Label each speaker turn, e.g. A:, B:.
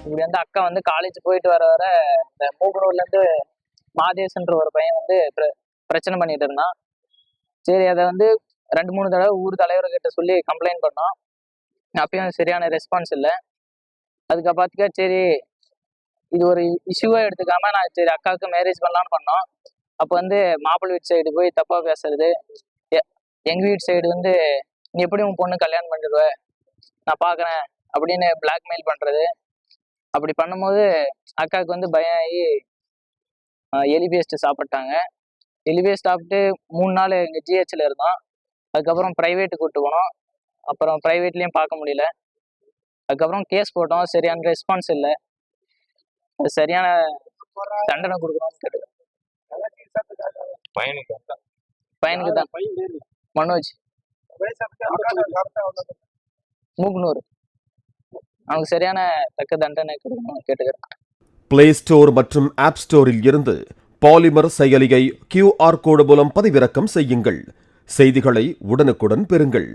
A: இப்படி வந்து அக்கா வந்து காலேஜ் போயிட்டு வர இந்த மூக்கனூர்ல இருந்து மாதேஷ்ன்ற ஒரு பையன் வந்து பிரச்சனை பண்ணிட்டு இருந்தான். சரி, அதை வந்து 2-3 தடவை ஊர் தலைவர்கிட்ட சொல்லி கம்ப்ளைண்ட் பண்ணோம். அப்பயும் சரியான ரெஸ்பான்ஸ் இல்லை. அதுக்கப்புறத்துக்கா சரி இது ஒரு இஷ்யூவா எடுத்துக்காம நான் சரி அக்காவுக்கு மேரேஜ் பண்ணலான்னு பண்ணோம். அப்போ வந்து மாப்பிள்ளை வீட்டு சைடு போய் தப்பா பேசுறது, எங்க வீட்டு சைடு வந்து நீ எப்படி உன் பொண்ணு கல்யாணம் பண்ணிடுவ, நான் பாக்குறேன் அப்படின்னு பிளாக்மெயில் பண்றது. அப்படி பண்ணும்போது அக்காவுக்கு வந்து பயம் ஆகி எலி பேஸ்ட் சாப்பிட்டாங்க. எலி பேஸ்ட் சாப்பிட்டு 3 நாள் எங்க ஜிஹெச்ல இருந்தோம். அதுக்கப்புறம் பிரைவேட்டு கூப்பிட்டு போனோம். அப்புறம் பிரைவேட்லயும் பார்க்க முடியல. அதுக்கப்புறம் கேஸ் போட்டோம். சரியான ரெஸ்பான்ஸ் இல்லை. சரியான தண்டனை கொடுக்கணும்னு கேட்டு பையனுக்கு தான் மனோஜ் மூக்கனூர் அவங்க சரியான தக்க தண்டனை கொடுக்கணும்னு கேட்டுக்கிறேன்.
B: பிளே ஸ்டோர் மற்றும் ஆப் ஸ்டோரில் இருந்து பாலிமர் செயலியை QR கோடு மூலம் பதிவிறக்கம் செய்யுங்கள். செய்திகளை உடனுக்குடன் பெறுங்கள்.